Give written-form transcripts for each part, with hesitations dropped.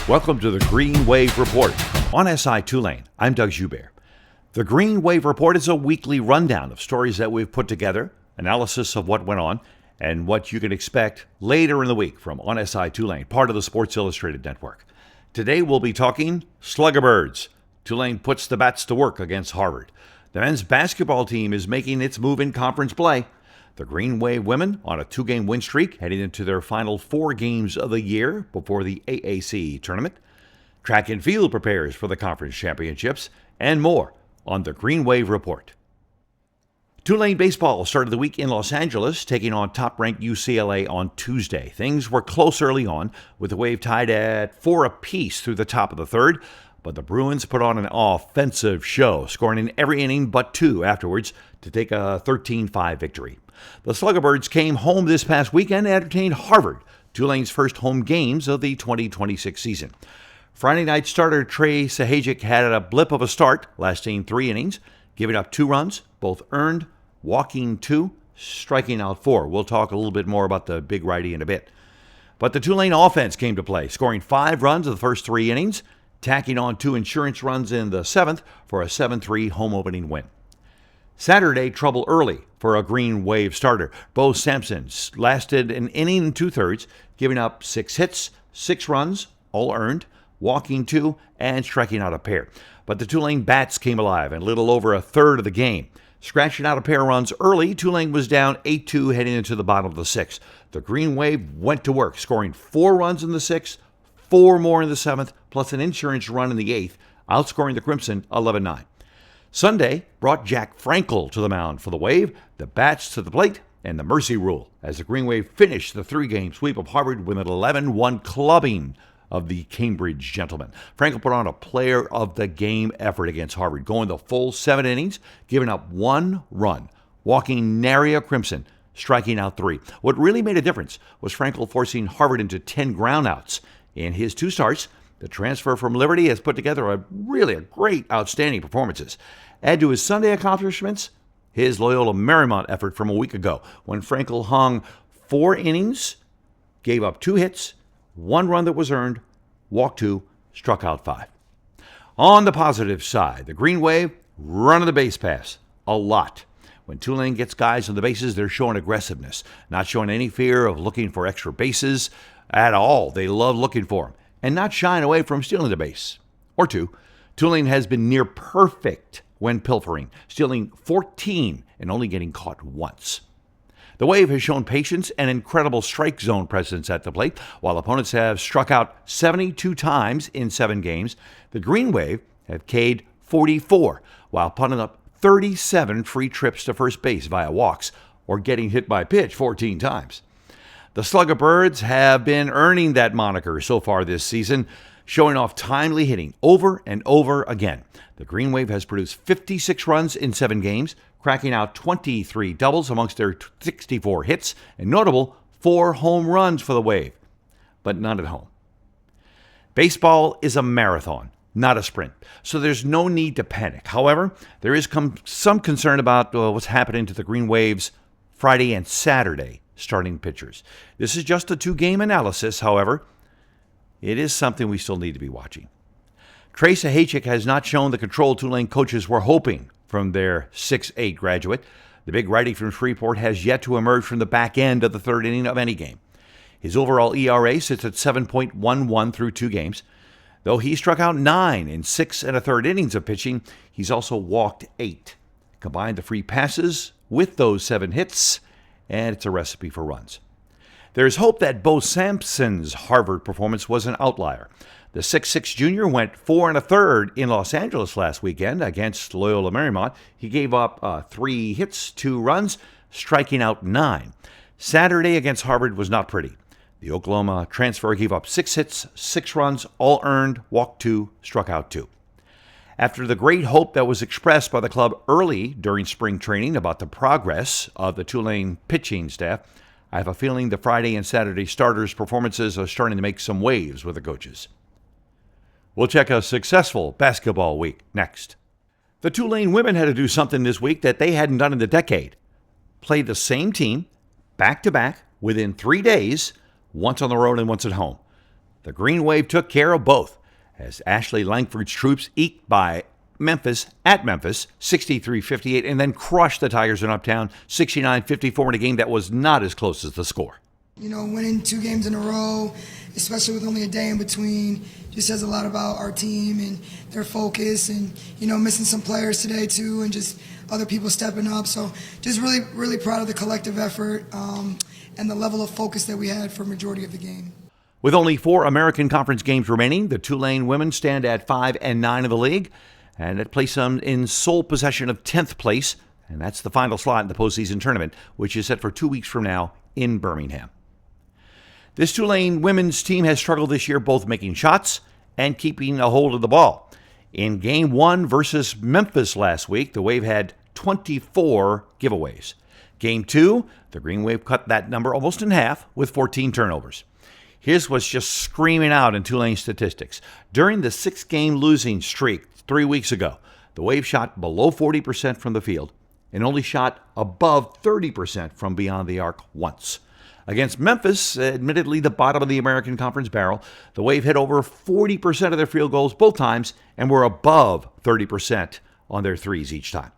Welcome to the Green Wave Report on SI Tulane. I'm Doug Joubert. The Green Wave Report is a weekly rundown of stories that we've put together, analysis of what went on, and what you can expect later in the week from On SI Tulane, part of the Sports Illustrated Network. Today we'll be talking Slugger Birds. Tulane puts the bats to work against Harvard. The men's basketball team is making its move in conference play. The Green Wave women on a 2-game win streak heading into their final 4 games of the year before the AAC tournament. Track and field prepares for the conference championships and more on the Green Wave Report. Tulane baseball started the week in Los Angeles, taking on top-ranked UCLA on Tuesday. Things were close early on, with the Wave tied at 4 apiece through the top of the third, but the Bruins put on an offensive show, scoring in every inning but 2 afterwards to take a 13-5 victory. The Slugger Birds came home this past weekend and entertained Harvard, Tulane's first home games of the 2026 season. Friday night starter Trey Sahajic had a blip of a start, lasting 3 innings, giving up 2 runs, both earned, walking 2, striking out 4. We'll talk a little bit more about the big righty in a bit. But the Tulane offense came to play, scoring 5 runs in the first 3 innings, tacking on 2 insurance runs in the 7th for a 7-3 home opening win. Saturday, trouble early for a Green Wave starter. Bo Sampson lasted an inning and 2/3, giving up 6 hits, 6 runs, all earned, walking 2, and striking out a pair. But the Tulane bats came alive in a little over a third of the game. Scratching out a pair of runs early, Tulane was down 8-2 heading into the bottom of the 6th. The Green Wave went to work, scoring 4 runs in the 6th, 4 more in the 7th, plus an insurance run in the 8th, outscoring the Crimson 11-9. Sunday brought Jack Frankel to the mound for the Wave, the bats to the plate, and the mercy rule as the Green Wave finished the 3-game sweep of Harvard with an 11-1 clubbing of the Cambridge gentlemen. Frankel put on a player of the game effort against Harvard, going the full 7 innings, giving up 1 run, walking nary a Crimson, striking out 3. What really made a difference was Frankel forcing Harvard into 10 groundouts. In his 2 starts, the transfer from Liberty has put together a great, outstanding performances. Add to his Sunday accomplishments his Loyola Marymount effort from a week ago, when Frankel hung 4 innings, gave up 2 hits, 1 run that was earned, walked 2, struck out 5. On the positive side, the Green Wave running the base pass a lot. When Tulane gets guys on the bases, they're showing aggressiveness, not showing any fear of looking for extra bases at all. They love looking for them and not shying away from stealing the base or 2. Tulane has been near perfect when pilfering, stealing 14 and only getting caught once. The Wave has shown patience and incredible strike zone presence at the plate. While opponents have struck out 72 times in 7 games, the Green Wave have K'd 44, while putting up 37 free trips to first base via walks or getting hit by pitch 14 times. The Slugger Birds have been earning that moniker so far this season, showing off timely hitting over and over again. The Green Wave has produced 56 runs in 7 games, cracking out 23 doubles amongst their 64 hits, and notable 4 home runs for the Wave, but none at home. Baseball is a marathon, not a sprint, so there's no need to panic. However, there is some concern about what's happening to the Green Wave's Friday and Saturday starting pitchers. This is just a 2-game analysis, however. It is something we still need to be watching. Trey Sahajic has not shown the control Tulane coaches were hoping from their 6'8 graduate. The big righty from Shreveport has yet to emerge from the back end of the 3rd inning of any game. His overall ERA sits at 7.11 through 2 games. Though he struck out 9 in 6 1/3 innings of pitching, he's also walked 8. Combine the free passes with those 7 hits, and it's a recipe for runs. There's hope that Bo Sampson's Harvard performance was an outlier. The 6'6 junior went 4 1/3 in Los Angeles last weekend against Loyola Marymount. He gave up 3 hits, 2 runs, striking out 9. Saturday against Harvard was not pretty. The Oklahoma transfer gave up 6 hits, 6 runs, all earned, walked 2, struck out 2. After the great hope that was expressed by the club early during spring training about the progress of the Tulane pitching staff, I have a feeling the Friday and Saturday starters' performances are starting to make some waves with the coaches. We'll check a successful basketball week next. The Tulane women had to do something this week that they hadn't done in a decade. Play the same team, back-to-back, within 3 days, once on the road and once at home. the Green Wave took care of both, as Ashley Langford's troops eked by Memphis at Memphis 63-58 and then crushed the Tigers in Uptown 69-54 in a game that was not as close as the score. You know, winning 2 games in a row, especially with only a day in between, just says a lot about our team and their focus and, you know, missing some players today too and just other people stepping up. So just really, really proud of the collective effort and the level of focus that we had for a majority of the game. With only 4 American Conference games remaining, the Tulane women stand at 5-9 in the league, and that places them in sole possession of 10th place, and that's the final slot in the postseason tournament, which is set for 2 weeks from now in Birmingham. This Tulane women's team has struggled this year both making shots and keeping a hold of the ball. In Game 1 versus Memphis last week, the Wave had 24 giveaways. Game 2, the Green Wave cut that number almost in half with 14 turnovers. Here's what's just screaming out in Tulane statistics. During the 6-game losing streak 3 weeks ago, the Wave shot below 40% from the field and only shot above 30% from beyond the arc once. Against Memphis, admittedly the bottom of the American Conference barrel, the Wave hit over 40% of their field goals both times and were above 30% on their threes each time.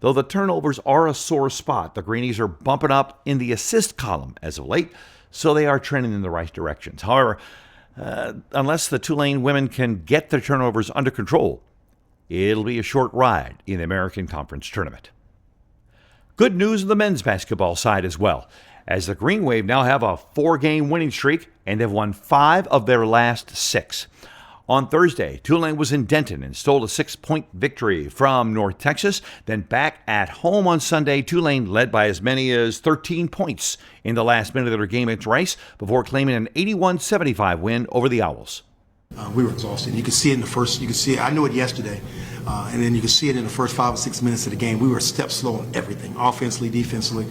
Though the turnovers are a sore spot, the Greenies are bumping up in the assist column as of late, so they are trending in the right directions. However, unless the Tulane women can get their turnovers under control, it'll be a short ride in the American Conference tournament. Good news on the men's basketball side as well, as the Green Wave now have a 4-game winning streak and have won 5 of their last 6. On Thursday, Tulane was in Denton and stole a 6-point victory from North Texas. Then back at home on Sunday, Tulane led by as many as 13 points in the last minute of their game against Rice before claiming an 81-75 win over the Owls. We were exhausted. You could see it in the first. You could see it. I knew it yesterday, and then you could see it in the first 5 or 6 minutes of the game. We were a step slow on everything, offensively, defensively,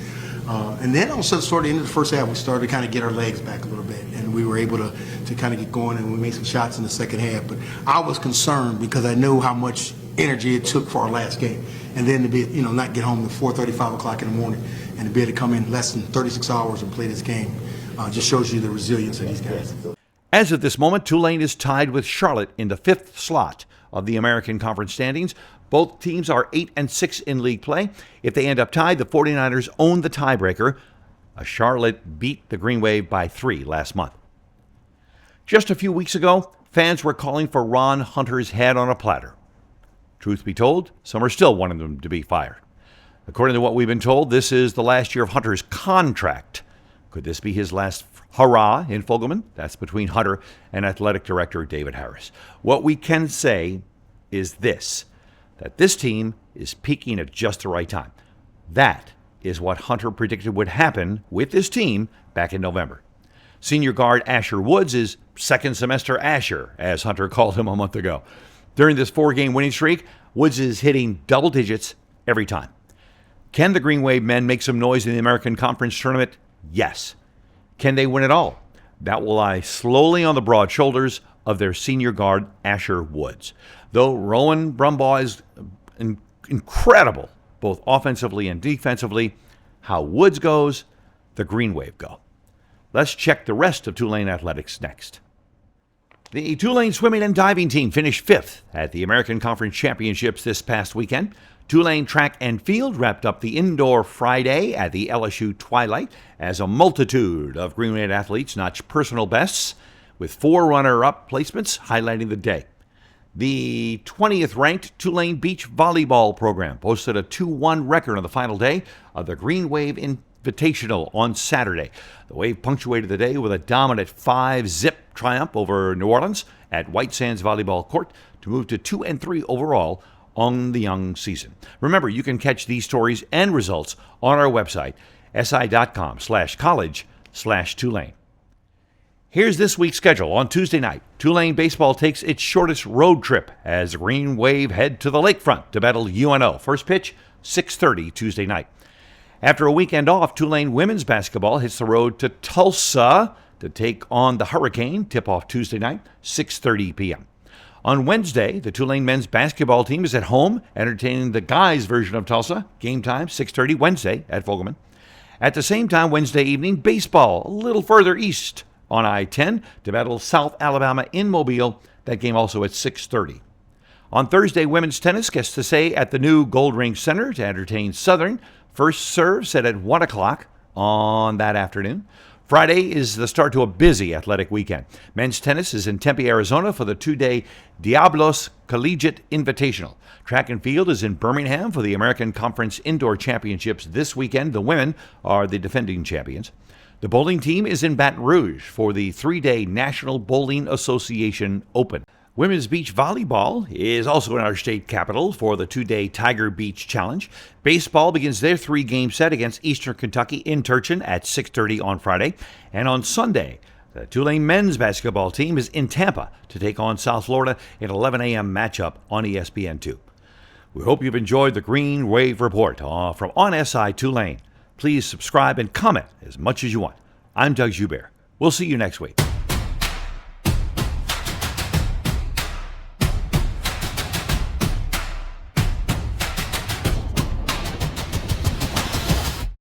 and then all of a sudden, toward the end of the first half, we started to kind of get our legs back a little bit, and we were able to kind of get going, and we made some shots in the second half. But I was concerned because I knew how much energy it took for our last game, and then to be, not get home at 4:30, 5 o'clock in the morning, and to be able to come in less than 36 hours and play this game, just shows you the resilience of these guys. As of this moment, Tulane is tied with Charlotte in the 5th slot of the American Conference standings. Both teams are 8-6 in league play. If they end up tied, the 49ers own the tiebreaker. Charlotte beat the Green Wave by 3 last month. Just a few weeks ago, fans were calling for Ron Hunter's head on a platter. Truth be told, some are still wanting him to be fired. According to what we've been told, this is the last year of Hunter's contract. Could this be his last hurrah in Fogelman? That's between Hunter and athletic director David Harris. What we can say is this, that this team is peaking at just the right time. That is what Hunter predicted would happen with this team back in November. Senior guard Asher Woods is second semester Asher, as Hunter called him a month ago. During this 4-game winning streak, Woods is hitting double digits every time. Can the Green Wave men make some noise in the American Conference tournament? Yes. Can they win it all? That will lie slowly on the broad shoulders of their senior guard, Asher Woods. Though Rowan Brumbaugh is incredible, both offensively and defensively, how Woods goes, the Green Wave go. Let's check the rest of Tulane athletics next. The Tulane swimming and diving team finished 5th at the American Conference Championships this past weekend. Tulane track and field wrapped up the indoor Friday at the LSU Twilight as a multitude of Green Wave athletes notched personal bests, with 4 runner-up placements highlighting the day. The 20th ranked Tulane Beach volleyball program posted a 2-1 record on the final day of the Green Wave Invitational on Saturday. The Wave punctuated the day with a dominant 5-zip triumph over New Orleans at White Sands Volleyball Court to move to 2-3 overall on the young season. Remember, you can catch these stories and results on our website, si.com/college/Tulane. Here's this week's schedule. On Tuesday night, Tulane baseball takes its shortest road trip as the Green Wave head to the lakefront to battle UNO. First pitch, 6:30 Tuesday night. After a weekend off, Tulane women's basketball hits the road to Tulsa to take on the Hurricane. Tip-off Tuesday night, 6:30 p.m. On Wednesday, the Tulane men's basketball team is at home, entertaining the guys' version of Tulsa. Game time, 6:30 Wednesday at Fogelman. At the same time, Wednesday evening, baseball a little further east on I-10 to battle South Alabama in Mobile. That game also at 6:30. On Thursday, women's tennis gets to stay at the new Gold Ring Center to entertain Southern. First serve set at 1 o'clock on that afternoon. Friday is the start to a busy athletic weekend. Men's tennis is in Tempe, Arizona for the two-day Diablos Collegiate Invitational. Track and field is in Birmingham for the American Conference Indoor Championships this weekend. The women are the defending champions. The bowling team is in Baton Rouge for the three-day National Bowling Association Open. Women's beach volleyball is also in our state capital for the two-day Tiger Beach Challenge. Baseball begins their three-game set against Eastern Kentucky in Turchin at 6:30 on Friday. And on Sunday, the Tulane men's basketball team is in Tampa to take on South Florida in an 11 a.m. matchup on ESPN2. We hope you've enjoyed the Green Wave Report from On SI Tulane. Please subscribe and comment as much as you want. I'm Doug Joubert. We'll see you next week.